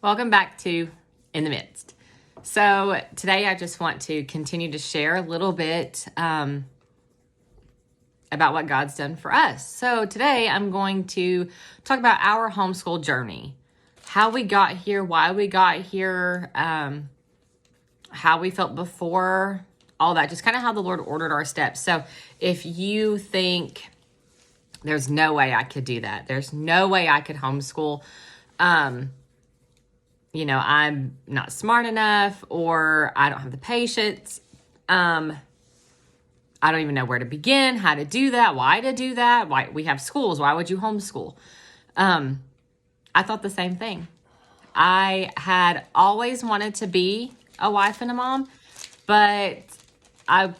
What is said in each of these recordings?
Welcome back to In the Midst. So today I just want to continue to share a little bit about what God's done for us. So today I'm going to talk about our homeschool journey, how we got here, why we got here, how we felt before, all that, just kind of how the Lord ordered our steps. So if you think there's no way I could do that, there's no way I could homeschool, I'm not smart enough, or I don't have the patience. I don't even know where to begin, how to do that, why to do that, why we have schools, why would you homeschool? I thought the same thing. I had always wanted to be a wife and a mom, but I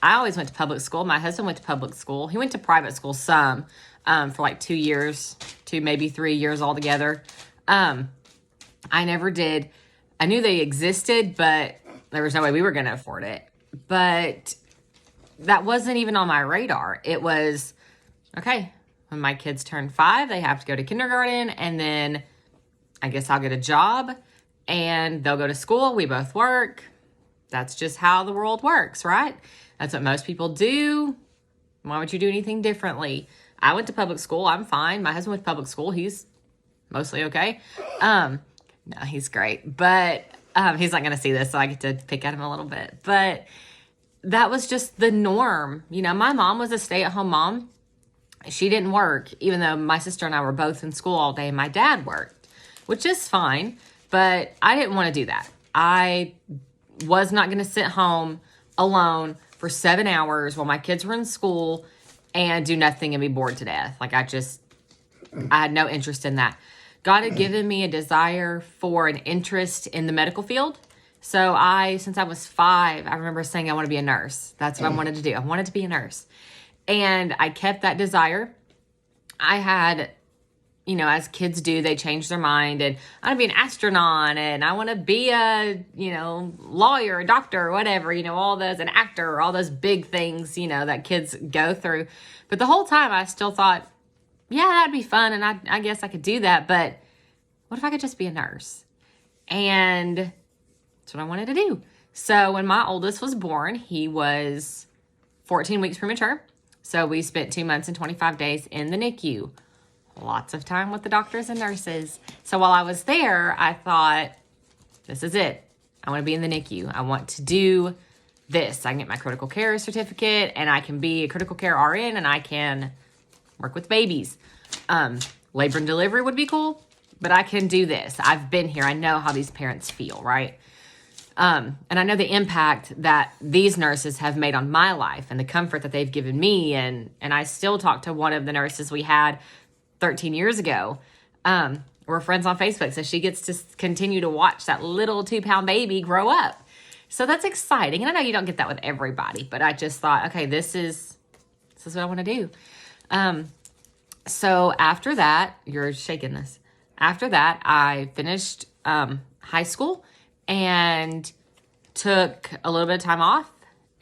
always went to public school. My husband went to public school. He went to private school some, for like 2 years, 2, maybe 3 years altogether. I never did. I knew they existed, but there was no way we were going to afford it. But that wasn't even on my radar. It was, okay, when my kids turn 5, they have to go to kindergarten, and then I guess I'll get a job, and they'll go to school. We both work. That's just how the world works, right? That's what most people do. Why would you do anything differently? I went to public school. I'm fine. My husband went to public school. He's mostly okay. No, he's great, but he's not going to see this, so I get to pick at him a little bit. But that was just the norm. My mom was a stay-at-home mom. She didn't work, even though my sister and I were both in school all day, and my dad worked, which is fine, but I didn't want to do that. I was not going to sit home alone for 7 hours while my kids were in school and do nothing and be bored to death. I had no interest in that. God had given me a desire for an interest in the medical field. So since I was 5, I remember saying I want to be a nurse. That's what I wanted to do. I wanted to be a nurse. And I kept that desire. I had, as kids do, they change their mind, and I want to be an astronaut, and I want to be a, lawyer, a doctor, or whatever, all those, an actor, all those big things, that kids go through. But the whole time I still thought, yeah, that'd be fun, and I guess I could do that, but what if I could just be a nurse? And that's what I wanted to do. So when my oldest was born, he was 14 weeks premature. So we spent 2 months and 25 days in the NICU. Lots of time with the doctors and nurses. So while I was there, I thought, this is it. I want to be in the NICU. I want to do this. I can get my critical care certificate, and I can be a critical care RN, and I can work with babies. Labor and delivery would be cool, but I can do this. I've been here. I know how these parents feel, right? And I know the impact that these nurses have made on my life and the comfort that they've given me. And I still talk to one of the nurses we had 13 years ago. We're friends on Facebook, so she gets to continue to watch that little 2-pound baby grow up. So that's exciting. And I know you don't get that with everybody, but I just thought, okay, this is what I want to do. So after that, you're shaking this. After that, I finished high school and took a little bit of time off.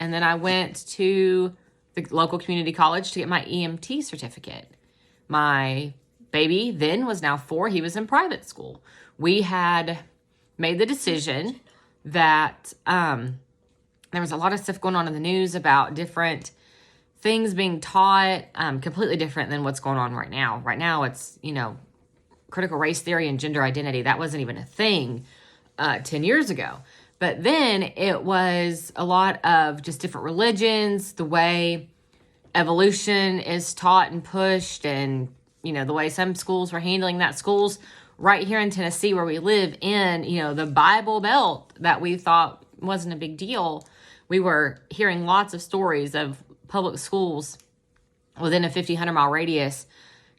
And then I went to the local community college to get my EMT certificate. My baby then was now 4. He was in private school. We had made the decision that there was a lot of stuff going on in the news about different things being taught, completely different than what's going on right now. Right now, it's, critical race theory and gender identity. That wasn't even a thing 10 years ago. But then it was a lot of just different religions, the way evolution is taught and pushed, and, the way some schools were handling that. Schools right here in Tennessee where we live in, the Bible Belt that we thought wasn't a big deal. We were hearing lots of stories of public schools within a 1,500-mile radius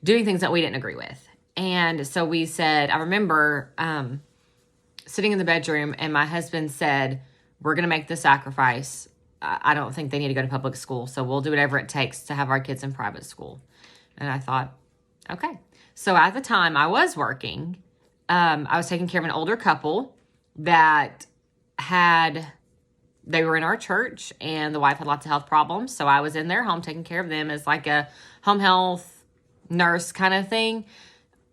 doing things that we didn't agree with. And so we said, I remember sitting in the bedroom, and my husband said, we're going to make the sacrifice. I don't think they need to go to public school, so we'll do whatever it takes to have our kids in private school. And I thought, okay. So at the time I was working, I was taking care of an older couple that they were in our church, and the wife had lots of health problems. So I was in their home taking care of them as like a home health nurse kind of thing.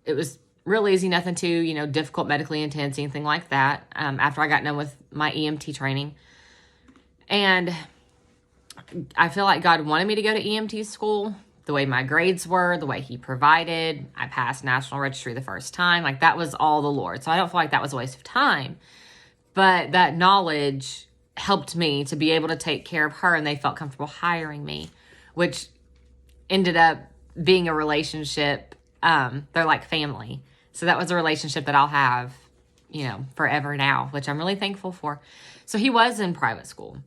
It was real easy, nothing too, difficult, medically intense, anything like that, after I got done with my EMT training. And I feel like God wanted me to go to EMT school. The way my grades were, the way he provided, I passed national registry the first time. Like, that was all the Lord. So I don't feel like that was a waste of time. But that knowledge helped me to be able to take care of her, and they felt comfortable hiring me, which ended up being a relationship. They're like family. So that was a relationship that I'll have, forever now, which I'm really thankful for. So he was in private school.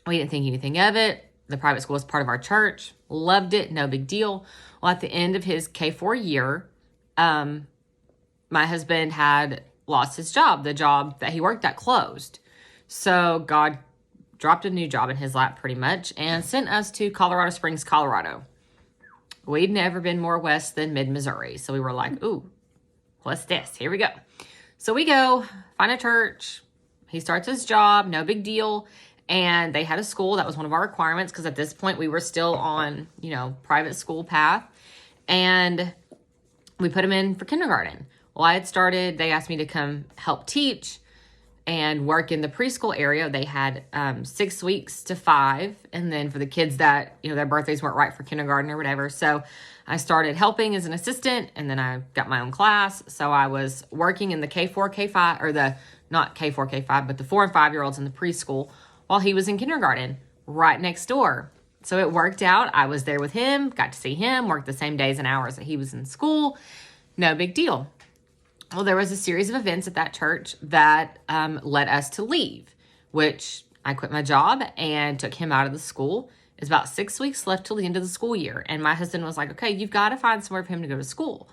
We didn't think anything of it. The private school was part of our church. Loved it. No big deal. Well, at the end of his K-4 year, my husband had lost his job. The job that he worked at closed. So God dropped a new job in his lap pretty much and sent us to Colorado Springs, Colorado. We'd never been more west than mid-Missouri. So we were like, ooh, what's this? Here we go. So we go, find a church. He starts his job. No big deal. And they had a school. That was one of our requirements because at this point we were still on, private school path. And we put him in for kindergarten. Well, they asked me to come help teach and work in the preschool area. They had 6 weeks to 5. And then for the kids that, their birthdays weren't right for kindergarten or whatever. So I started helping as an assistant, and then I got my own class. So I was working in the K4, K5, or not K4, K5, but the 4 and 5-year-olds in the preschool while he was in kindergarten right next door. So it worked out. I was there with him, got to see him, worked the same days and hours that he was in school. No big deal. Well, there was a series of events at that church that led us to leave, which I quit my job and took him out of the school. It's about 6 weeks left till the end of the school year. And my husband was like, okay, you've got to find somewhere for him to go to school.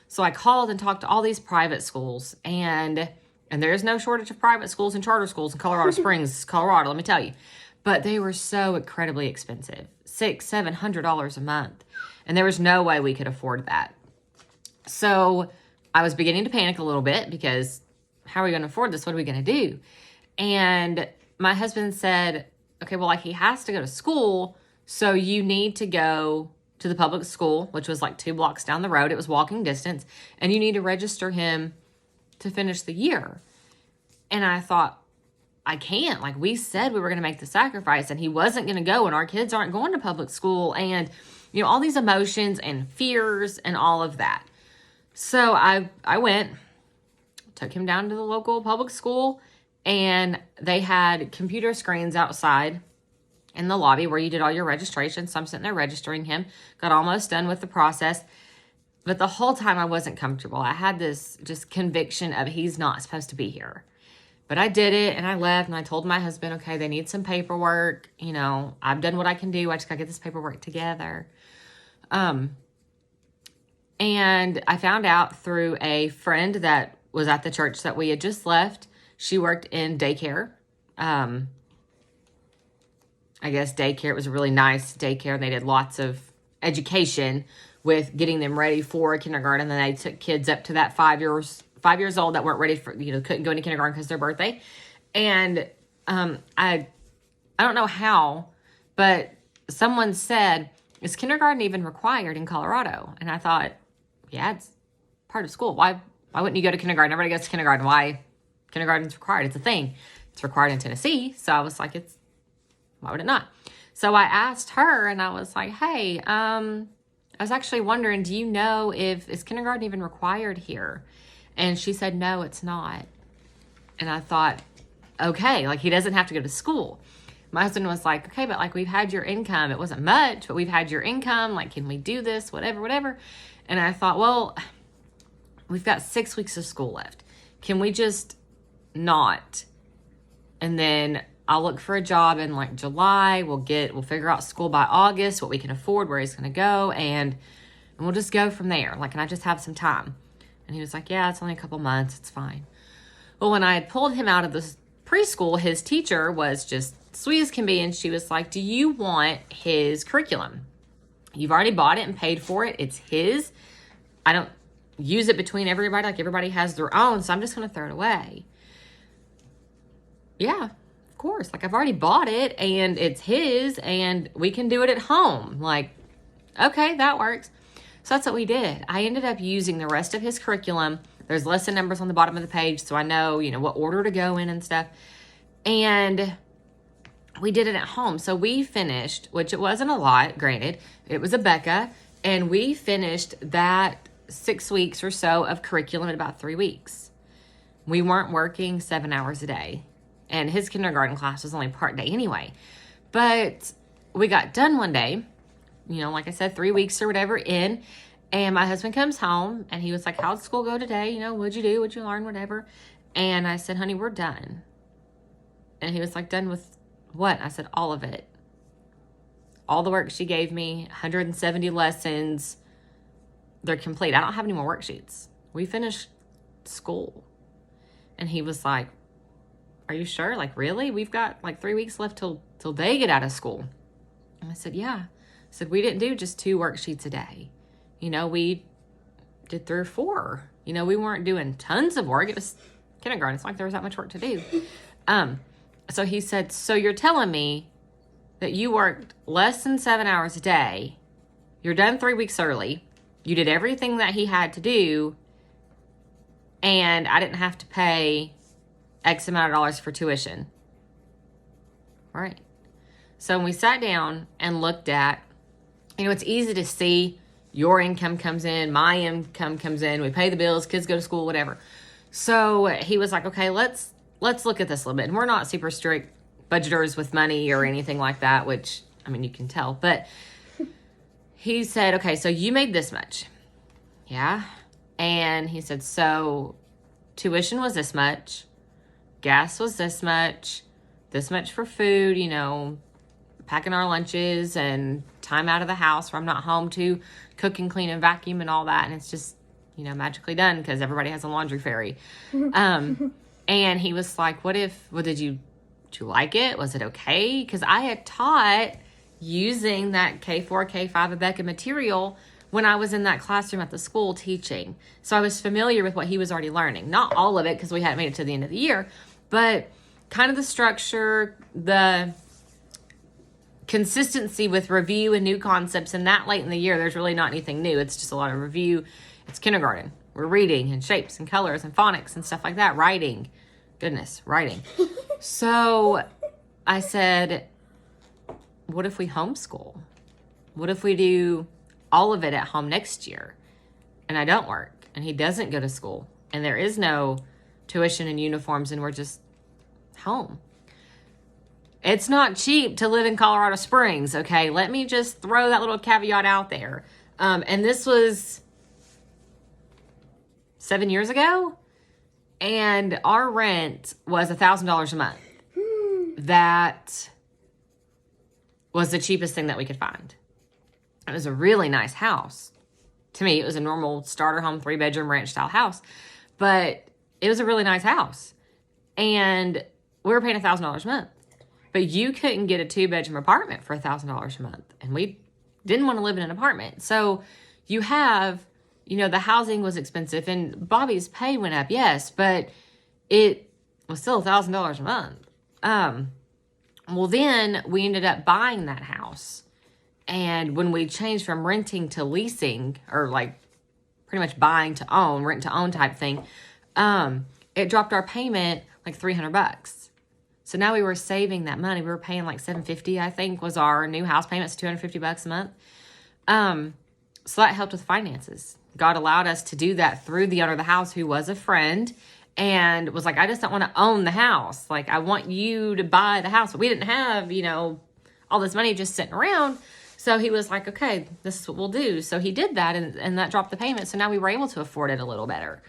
So I called and talked to all these private schools, and there's no shortage of private schools and charter schools in Colorado Springs, Colorado, let me tell you. But they were so incredibly expensive, $600-700 a month. And there was no way we could afford that. So I was beginning to panic a little bit because how are we going to afford this? What are we going to do? And my husband said, okay, well, he has to go to school. So you need to go to the public school, which was like 2 blocks down the road. It was walking distance. And you need to register him to finish the year. And I thought, I can't. We said we were going to make the sacrifice, and he wasn't going to go, and our kids aren't going to public school, and all these emotions and fears and all of that. So I went, took him down to the local public school, and they had computer screens outside in the lobby where you did all your registration. So I'm sitting there registering him, got almost done with the process. But the whole time I wasn't comfortable. I had this just conviction of he's not supposed to be here. But I did it, and I left, and I told my husband, okay, they need some paperwork. I've done what I can do. I just got to get this paperwork together. And I found out through a friend that was at the church that we had just left. She worked in daycare. I guess daycare, it was a really nice daycare, and they did lots of education with getting them ready for kindergarten. And then they took kids up to that 5 years old that weren't ready for, couldn't go into kindergarten because of their birthday. And I don't know how, but someone said, is kindergarten even required in Colorado? And I thought, yeah, it's part of school. Why wouldn't you go to kindergarten? Everybody goes to kindergarten. Why? Kindergarten's required. It's a thing. It's required in Tennessee. So I was like, why would it not? So I asked her, and I was like, hey, I was actually wondering, do you know is kindergarten even required here? And she said, no, it's not. And I thought, okay, he doesn't have to go to school. My husband was like, okay, but we've had your income. It wasn't much, but we've had your income. Can we do this? Whatever. And I thought, well, we've got 6 weeks of school left. Can we just not? And then I'll look for a job in July. We'll figure out school by August, what we can afford, where he's going to go. And we'll just go from there. Can I just have some time? And he was like, yeah, it's only a couple months. It's fine. Well, when I had pulled him out of the preschool, his teacher was just sweet as can be. And she was like, do you want his curriculum? You've already bought it and paid for it. It's his. I don't use it between everybody. Everybody has their own. So I'm just going to throw it away. Yeah, of course. I've already bought it and it's his and we can do it at home. Okay, that works. So that's what we did. I ended up using the rest of his curriculum. There's lesson numbers on the bottom of the page, so I know, what order to go in and stuff. And we did it at home. So we finished, which it wasn't a lot, granted. It was a Becca, and we finished that 6 weeks or so of curriculum in about 3 weeks. We weren't working 7 hours a day, and his kindergarten class was only part day anyway. But we got done one day, like I said, 3 weeks or whatever in, and my husband comes home, and he was like, how'd school go today? What'd you do? What'd you learn? Whatever. And I said, honey, we're done. And he was like, done with what? I said, all of it. All the work she gave me, 170 lessons, they're complete. I don't have any more worksheets. We finished school. And he was like, are you sure? Like, really? We've got like 3 weeks left till they get out of school. And I said, yeah. I said, we didn't do just 2 worksheets a day. We did 3 or 4. We weren't doing tons of work. It was kindergarten. It's like there was that much work to do. So he said, so you're telling me that you worked less than 7 hours a day. You're done 3 weeks early. You did everything that he had to do. And I didn't have to pay X amount of dollars for tuition. Right. So when we sat down and looked at, it's easy to see your income comes in, my income comes in, we pay the bills, kids go to school, whatever. So he was like, okay, let's look at this a little bit. And we're not super strict budgeters with money or anything like that, which, you can tell. But he said, okay, so you made this much. Yeah. And he said, so tuition was this much, gas was this much for food, packing our lunches and time out of the house where I'm not home to cook and clean and vacuum and all that. And it's just, magically done because everybody has a laundry fairy. And he was like, did you like it? Was it okay? Because I had taught using that K4, K5 Becca material when I was in that classroom at the school teaching. So I was familiar with what he was already learning. Not all of it because we hadn't made it to the end of the year, but kind of the structure, the consistency with review and new concepts. And that late in the year, there's really not anything new. It's just a lot of review. It's kindergarten. We're reading and shapes and colors and phonics and stuff like that. Writing. Goodness, writing. So I said, what if we homeschool? What if we do all of it at home next year and I don't work and he doesn't go to school and there is no tuition and uniforms and we're just home? It's not cheap to live in Colorado Springs, okay? Let me just throw that little caveat out there. And this was 7 years ago, and our rent was $1,000 a month. That was the cheapest thing that we could find. It was a really nice house. To me, it was a normal starter home, 3-bedroom ranch style house, but it was a really nice house. And we were paying $1,000 a month. But you couldn't get a 2-bedroom apartment for $1,000 a month. And we didn't want to live in an apartment. So you have, the housing was expensive and Bobby's pay went up, yes, but it was still $1,000 a month. Well, then we ended up buying that house. And when we changed from renting to leasing, or like pretty much buying to own, rent to own type thing, it dropped our payment like $300. So now we were saving that money. We were paying like $750, I think, was our new house payment. It's $250 a month. So that helped with finances. God allowed us to do that through the owner of the house, who was a friend, and was like, I just don't want to own the house. Like, I want you to buy the house. But we didn't have, all this money just sitting around. So he was like, okay, this is what we'll do. So he did that, and that dropped the payment. So now we were able to afford it a little better.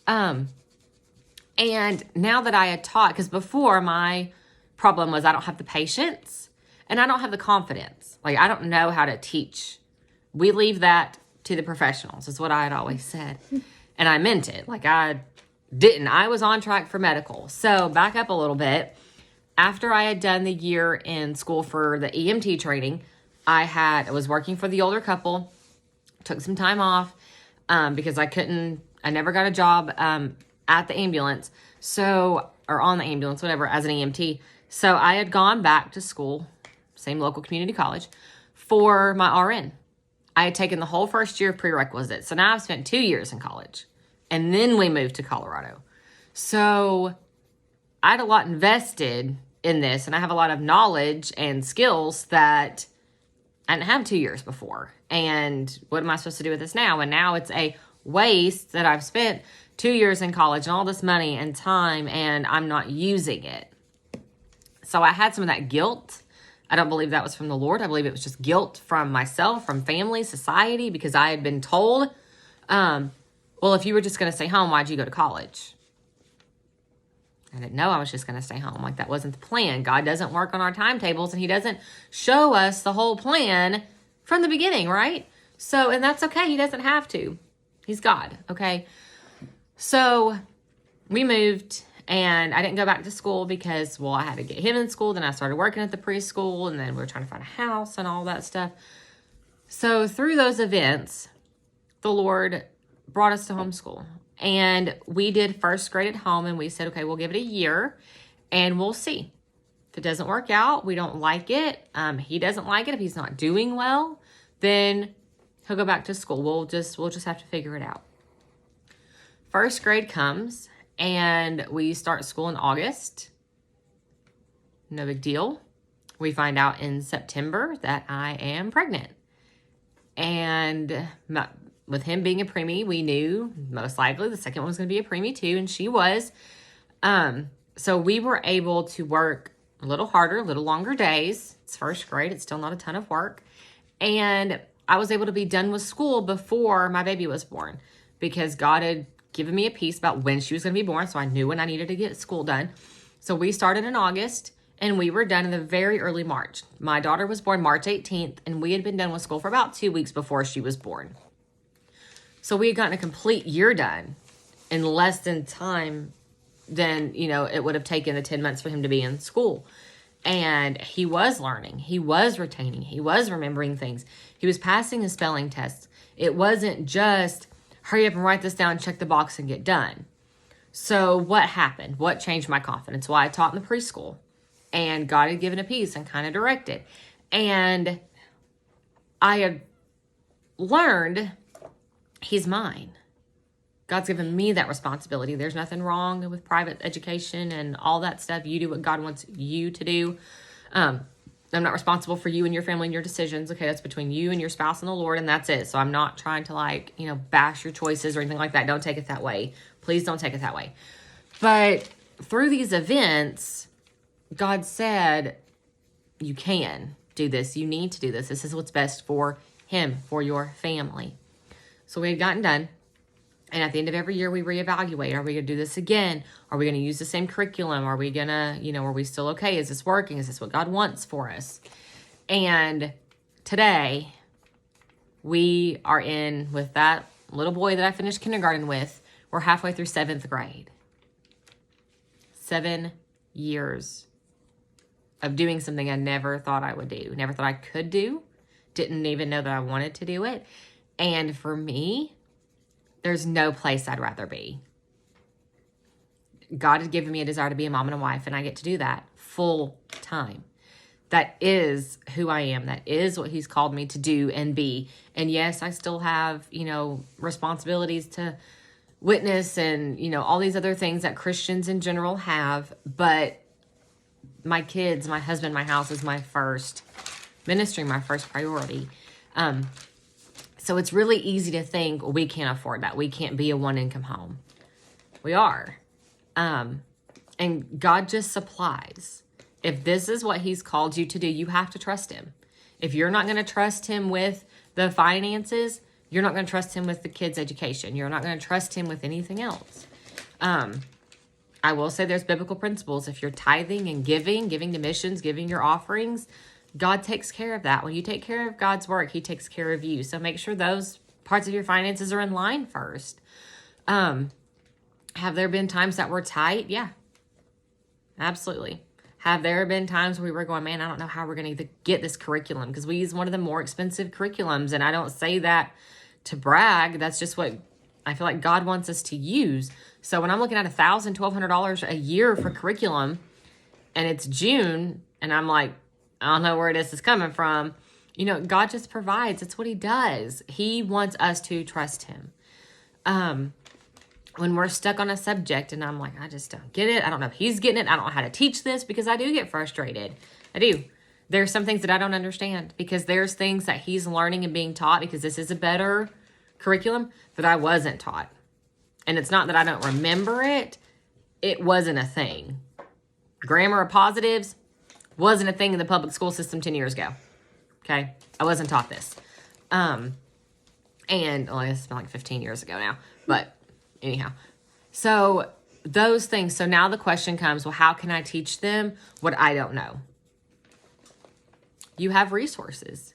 And now that I had taught, because before my problem was I don't have the patience and I don't have the confidence. Like, I don't know how to teach. We leave that to the professionals, is what I had always said. And I meant it. Like, I didn't. I was on track for medical. So back up a little bit. After I had done the year in school for the EMT training, I was working for the older couple, took some time off because I never got a job at the ambulance, or on the ambulance, whatever, as an EMT. So I had gone back to school, same local community college, for my RN. I had taken the whole first year of prerequisites. So now I've spent 2 years in college. And then we moved to Colorado. So I had a lot invested in this, and I have a lot of knowledge and skills that I didn't have 2 years before. And what am I supposed to do with this now? And now it's a waste that I've spent 2 years in college and all this money and time, and I'm not using it. So I had some of that guilt. I don't believe that was from the Lord. I believe it was just guilt from myself, from family, society, because I had been told, well, if you were just going to stay home, why'd you go to college? I didn't know I was just going to stay home. Like, that wasn't the plan. God doesn't work on our timetables, and he doesn't show us the whole plan from the beginning, right? So, and that's okay. He doesn't have to. He's God, okay? So we moved, and I didn't go back to school because, well, I had to get him in school. Then I started working at the preschool, and then we were trying to find a house and all that stuff. So through those events, the Lord brought us to homeschool. And we did first grade at home, and we said, okay, we'll give it a year, and we'll see. If it doesn't work out, we don't like it, he doesn't like it, if he's not doing well, then he'll go back to school. We'll just have to figure it out. First grade comes, and we start school in August. No big deal. We find out in September that I am pregnant. And with him being a preemie, we knew most likely the second one was going to be a preemie too, and she was. So we were able to work a little harder, a little longer days. It's first grade. It's still not a ton of work. And I was able to be done with school before my baby was born because God had given me a piece about when she was going to be born, so I knew when I needed to get school done. So we started in August, and we were done in the very early March. My daughter was born March 18th, and we had been done with school for about 2 weeks before she was born. So we had gotten a complete year done in less than time than, it would have taken the 10 months for him to be in school. And he was learning. He was retaining. He was remembering things. He was passing his spelling tests. It wasn't just hurry up and write this down, check the box, and get done. So what happened? What changed my confidence? Well, I taught in the preschool, and God had given a piece and kind of directed. And I had learned he's mine. God's given me that responsibility. There's nothing wrong with private education and all that stuff. You do what God wants you to do. I'm not responsible for you and your family and your decisions. Okay, that's between you and your spouse and the Lord, and that's it. So I'm not trying to bash your choices or anything like that. Don't take it that way. Please don't take it that way. But through these events, God said, you can do this. You need to do this. This is what's best for him, for your family. So we had gotten done. And at the end of every year, we reevaluate. Are we going to do this again? Are we going to use the same curriculum? Are we going to, are we still okay? Is this working? Is this what God wants for us? And today, we are in with that little boy that I finished kindergarten with. We're halfway through 7th grade. 7 years of doing something I never thought I would do. Never thought I could do. Didn't even know that I wanted to do it. And for me, there's no place I'd rather be. God has given me a desire to be a mom and a wife, and I get to do that full time. That is who I am. That is what he's called me to do and be. And yes, I still have, responsibilities to witness and, all these other things that Christians in general have. But my kids, my husband, my house is my first ministry, my first priority. So it's really easy to think we can't afford that. We can't be a one-income home. We are. And God just supplies. If this is what he's called you to do, you have to trust him. If you're not going to trust him with the finances, you're not going to trust him with the kids' education. You're not going to trust him with anything else. I will say there's biblical principles. If you're tithing and giving to missions, giving your offerings, God takes care of that. When you take care of God's work, he takes care of you. So make sure those parts of your finances are in line first. Have there been times that were tight? Yeah, absolutely. Have there been times where we were going, man, I don't know how we're going to get this curriculum, because we use one of the more expensive curriculums. And I don't say that to brag. That's just what I feel like God wants us to use. So when I'm looking at $1,000, $1,200 a year for curriculum, and it's June, and I'm like, I don't know where this is coming from. God just provides. It's what he does. He wants us to trust him. When we're stuck on a subject and I'm like, I just don't get it. I don't know if he's getting it. I don't know how to teach this, because I do get frustrated. I do. There's some things that I don't understand, because there's things that he's learning and being taught, because this is a better curriculum, that I wasn't taught. And it's not that I don't remember it. It wasn't a thing. Grammar of positives wasn't a thing in the public school system 10 years ago. Okay? I wasn't taught this. And it's been like 15 years ago now. But anyhow. So those things. So now the question comes, well, how can I teach them what I don't know? You have resources.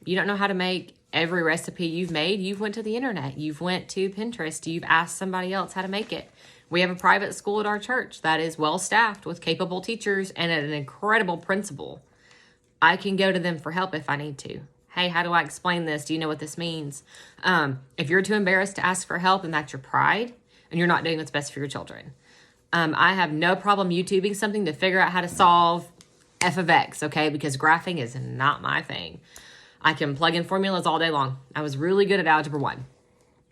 You don't know how to make every recipe you've made. You've went to the internet. You've went to Pinterest. You've asked somebody else how to make it. We have a private school at our church that is well staffed with capable teachers and an incredible principal. I can go to them for help if I need to. Hey, how do I explain this? Do you know what this means? If you're too embarrassed to ask for help and that's your pride and you're not doing what's best for your children, I have no problem YouTubing something to figure out how to solve f of x, okay? Because graphing is not my thing. I can plug in formulas all day long. I was really good at Algebra 1.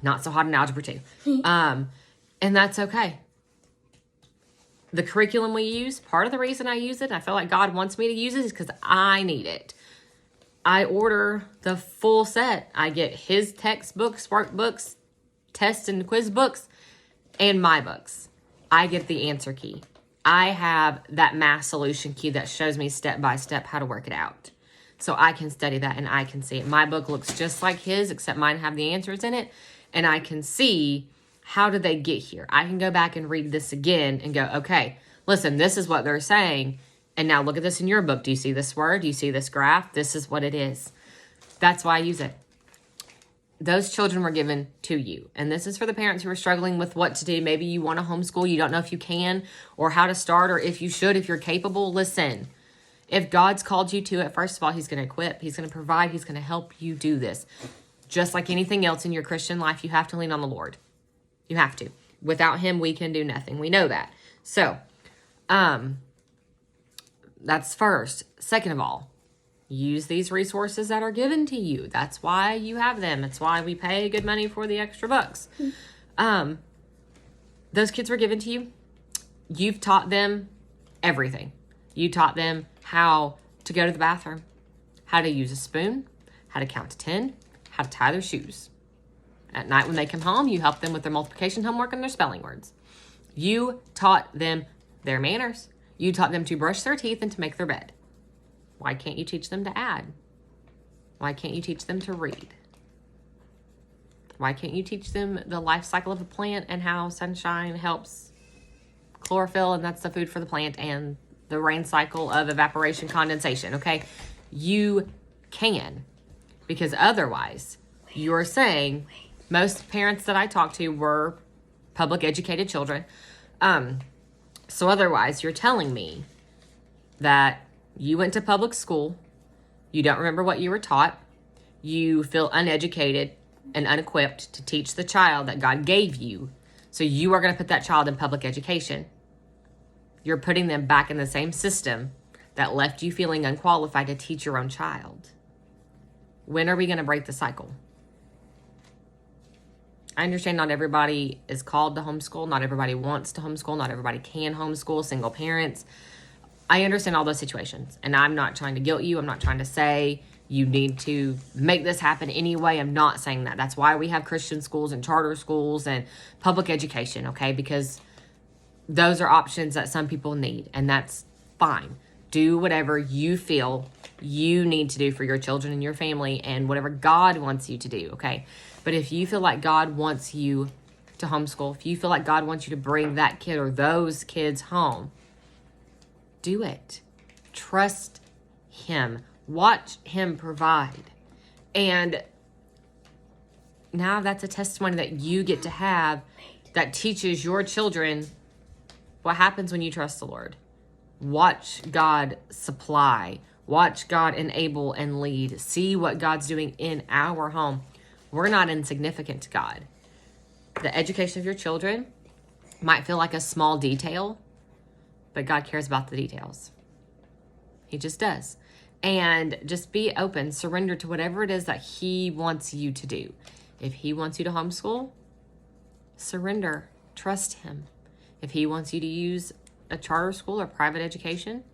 Not so hot in Algebra 2. And that's okay. The curriculum we use, part of the reason I use it, I feel like God wants me to use it, is because I need it. I order the full set. I get his textbooks, workbooks, test and quiz books, and my books. I get the answer key. I have that math solution key that shows me step by step how to work it out. So I can study that and I can see it. My book looks just like his, except mine have the answers in it. And I can see, how did they get here? I can go back and read this again and go, okay, listen, this is what they're saying. And now look at this in your book. Do you see this word? Do you see this graph? This is what it is. That's why I use it. Those children were given to you. And this is for the parents who are struggling with what to do. Maybe you want to homeschool. You don't know if you can or how to start or if you should, if you're capable. Listen, if God's called you to it, first of all, he's going to equip. He's going to provide. He's going to help you do this. Just like anything else in your Christian life, you have to lean on the Lord. You have to. Without him, we can do nothing. We know that. So, that's first. Second of all, use these resources that are given to you. That's why you have them. It's why we pay good money for the extra books. Those kids were given to you. You've taught them everything. You taught them how to go to the bathroom, how to use a spoon, how to count to 10, how to tie their shoes. At night when they come home, you help them with their multiplication homework and their spelling words. You taught them their manners. You taught them to brush their teeth and to make their bed. Why can't you teach them to add? Why can't you teach them to read? Why can't you teach them the life cycle of a plant and how sunshine helps chlorophyll, and that's the food for the plant, and the rain cycle of evaporation condensation, okay? You can, because otherwise you're saying, most parents that I talked to were public educated children. So otherwise you're telling me that you went to public school, you don't remember what you were taught, you feel uneducated and unequipped to teach the child that God gave you, so you are going to put that child in public education. You're putting them back in the same system that left you feeling unqualified to teach your own child. When are we going to break the cycle? I understand not everybody is called to homeschool. Not everybody wants to homeschool. Not everybody can homeschool, single parents. I understand all those situations. And I'm not trying to guilt you. I'm not trying to say you need to make this happen anyway. I'm not saying that. That's why we have Christian schools and charter schools and public education, okay? Because those are options that some people need, and that's fine. Do whatever you feel you need to do for your children and your family and whatever God wants you to do, okay? But if you feel like God wants you to homeschool, if you feel like God wants you to bring that kid or those kids home, do it. Trust him. Watch him provide. And now that's a testimony that you get to have that teaches your children what happens when you trust the Lord. Watch God supply. Watch God enable and lead. See what God's doing in our home. We're not insignificant to God. The education of your children might feel like a small detail, but God cares about the details. He just does. And just be open, surrender to whatever it is that he wants you to do. If he wants you to homeschool, surrender, trust him. If he wants you to use a charter school or private education,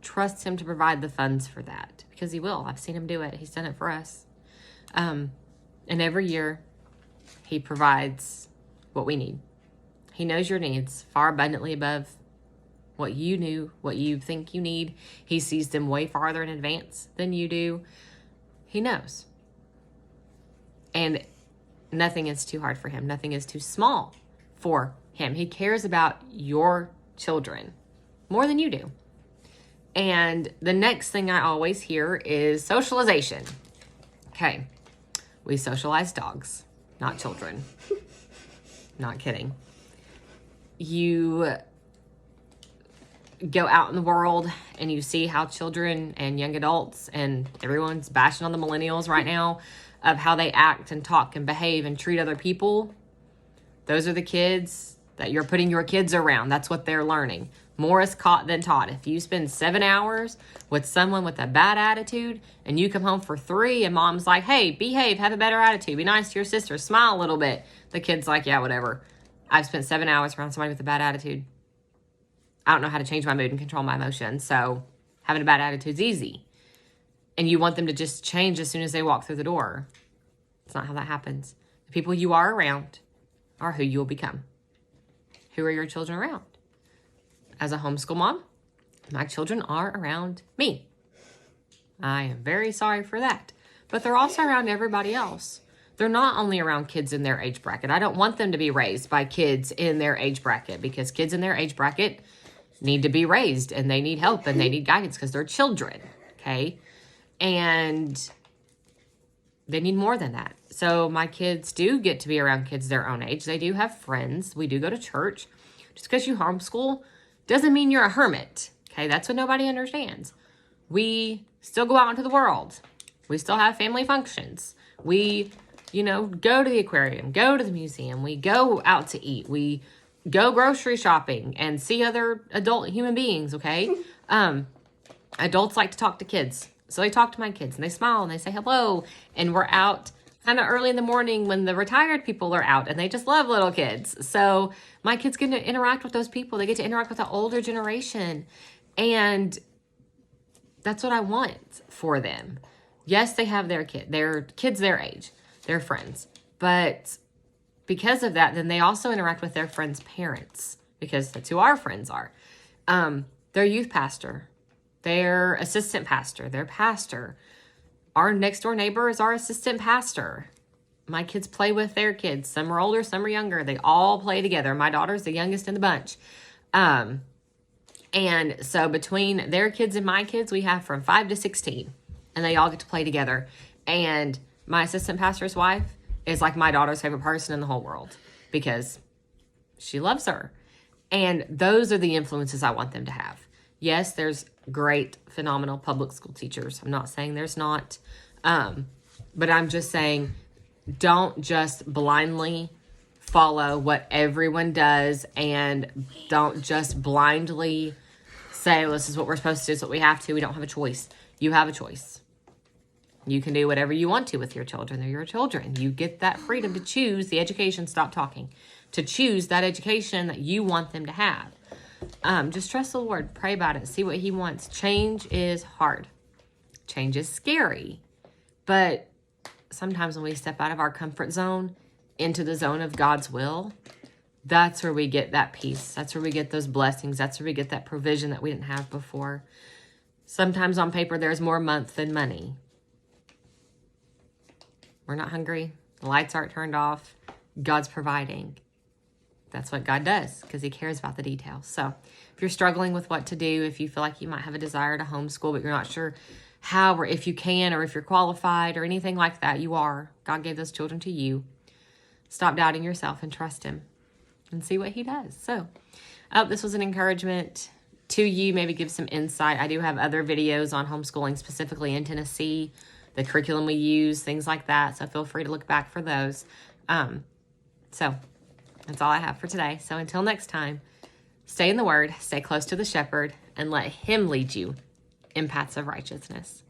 trust him to provide the funds for that, because he will. I've seen him do it. He's done it for us. And every year he provides what we need. He knows your needs far abundantly above what you knew, what you think you need. He sees them way farther in advance than you do. He knows. And nothing is too hard for him. Nothing is too small for him. He cares about your children more than you do. And the next thing I always hear is socialization. Okay. We socialize dogs, not children. Not kidding. You go out in the world and you see how children and young adults, and everyone's bashing on the millennials right now, of how they act and talk and behave and treat other people. Those are the kids that you're putting your kids around. That's what they're learning. More is caught than taught. If you spend 7 hours with someone with a bad attitude and you come home for 3 and mom's like, hey, behave, have a better attitude, be nice to your sister, smile a little bit. The kid's like, yeah, whatever. I've spent 7 hours around somebody with a bad attitude. I don't know how to change my mood and control my emotions, so having a bad attitude is easy. And you want them to just change as soon as they walk through the door. It's not how that happens. The people you are around are who you will become. Who are your children around? As a homeschool mom, my children are around me. I am very sorry for that. But they're also around everybody else. They're not only around kids in their age bracket. I don't want them to be raised by kids in their age bracket, because kids in their age bracket need to be raised and they need help and they need guidance because they're children, okay? And they need more than that. So my kids do get to be around kids their own age. They do have friends. We do go to church. Just because you homeschool doesn't mean you're a hermit, okay? That's what nobody understands. We still go out into the world. We still have family functions. We, go to the aquarium, go to the museum. We go out to eat. We go grocery shopping and see other adult human beings, okay? Adults like to talk to kids. So they talk to my kids and they smile and they say hello. And we're out kind of early in the morning when the retired people are out and they just love little kids. So my kids get to interact with those people. They get to interact with the older generation. And that's what I want for them. Yes, they have their kids their age, their friends. But because of that, then they also interact with their friends' parents, because that's who our friends are. Their youth pastor, their assistant pastor, their pastor. Our next door neighbor is our assistant pastor. My kids play with their kids. Some are older, some are younger. They all play together. My daughter's the youngest in the bunch. And so between their kids and my kids, we have from 5 to 16. And they all get to play together. And my assistant pastor's wife is like my daughter's favorite person in the whole world, because she loves her. And those are the influences I want them to have. Yes, there's great, phenomenal public school teachers. I'm not saying there's not. But I'm just saying, don't just blindly follow what everyone does, and don't just blindly say, well, this is what we're supposed to do, this is what we have to. We don't have a choice. You have a choice. You can do whatever you want to with your children. They're your children. You get that freedom to choose the education, stop talking, to choose that education that you want them to have. Just trust the Lord. Pray about it. See what he wants. Change is hard. Change is scary. But sometimes when we step out of our comfort zone into the zone of God's will, that's where we get that peace. That's where we get those blessings. That's where we get that provision that we didn't have before. Sometimes on paper, there's more month than money. We're not hungry. The lights aren't turned off. God's providing. That's what God does, because he cares about the details. So if you're struggling with what to do, if you feel like you might have a desire to homeschool, but you're not sure how, or if you can, or if you're qualified, or anything like that, you are. God gave those children to you. Stop doubting yourself and trust him and see what he does. So I hope this was an encouragement to you, maybe give some insight. I do have other videos on homeschooling, specifically in Tennessee, the curriculum we use, things like that. So feel free to look back for those. So that's all I have for today. So until next time, stay in the Word, stay close to the shepherd, and let him lead you in paths of righteousness.